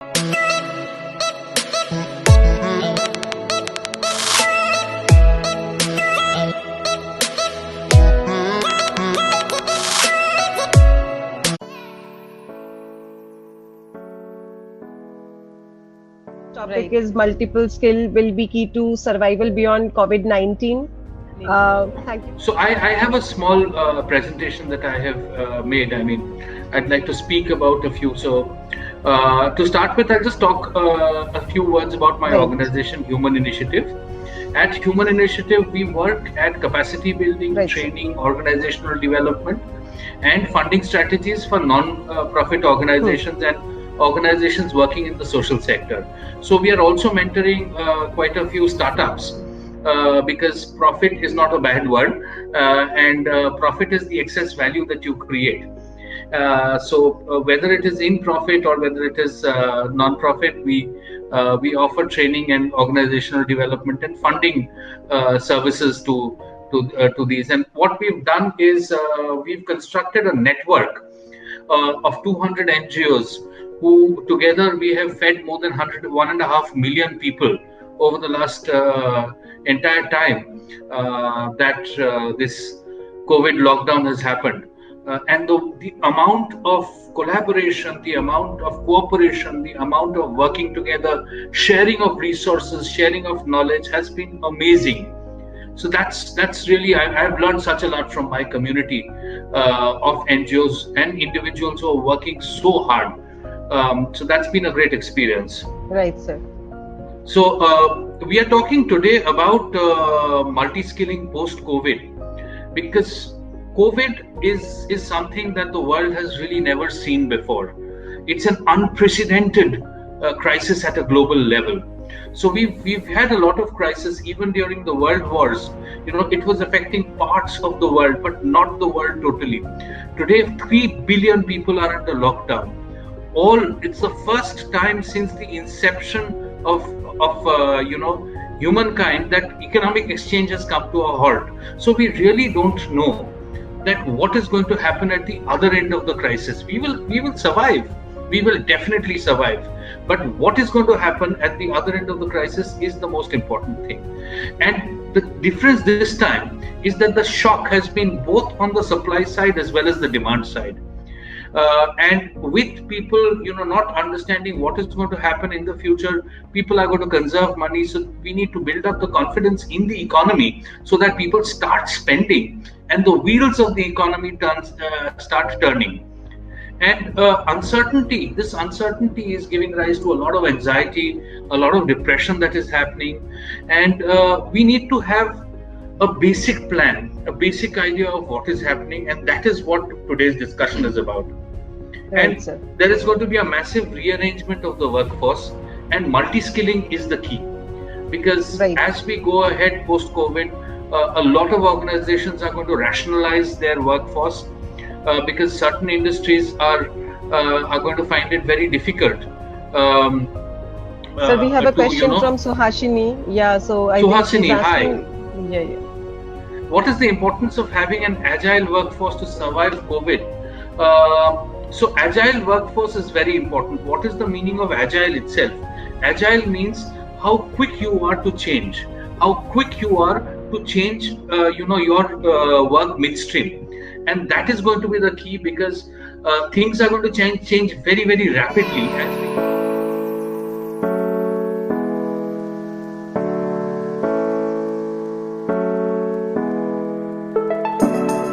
Topic is multiple skill will be key to survival beyond COVID-19. Thank you. So I have a small presentation that I have made. I mean, I'd like to speak about a few. So to start with, I'll just talk a few words about my organization, Human Initiative. At Human Initiative, we work at capacity building, training, organizational development, and funding strategies for non-profit organizations and organizations working in the social sector. So we are also mentoring quite a few startups because profit is not a bad word, and profit is the excess value that you create. So whether it is in profit or whether it is non-profit, we offer training and organizational development and funding services to these. And what we've done is we've constructed a network of 200 NGOs who together we have fed more than 1.5 million people over the last entire time that this COVID lockdown has happened. And the amount of collaboration, the amount of cooperation, the amount of working together, sharing of resources, sharing of knowledge has been amazing. So that's really, I've learned such a lot from my community of NGOs and individuals who are working so hard. So that's been a great experience. Right, sir. So we are talking today about multi-skilling post-COVID, because COVID is something that the world has really never seen before. It's an unprecedented crisis at a global level. So we've had a lot of crisis even during the world wars. You know, it was affecting parts of the world, but not the world totally. Today, 3 billion people are under lockdown. It's the first time since the inception of humankind that economic exchange has come to a halt. So we really don't know that what is going to happen at the other end of the crisis. We will survive. We will definitely survive. But what is going to happen at the other end of the crisis is the most important thing. And the difference this time is that the shock has been both on the supply side as well as the demand side. And with people, not understanding what is going to happen in the future, people are going to conserve money. So we need to build up the confidence in the economy so that people start spending and the wheels of the economy start turning. And this uncertainty is giving rise to a lot of anxiety, a lot of depression that is happening. And we need to have a basic plan, a basic idea of what is happening. And that is what today's discussion is about. Right, and sir. There is going to be a massive rearrangement of the workforce, and multi-skilling is the key. Because as we go ahead post-COVID, a lot of organizations are going to rationalize their workforce because certain industries are going to find it very difficult. So we have a question from Suhasini. Yeah, so Suhasini, hi. Yeah. What is the importance of having an agile workforce to survive COVID? So agile workforce is very important. What is the meaning of agile itself? Agile means how quick you are to change, how quick you are to change your work midstream. And that is going to be the key, because things are going to change very, very rapidly as we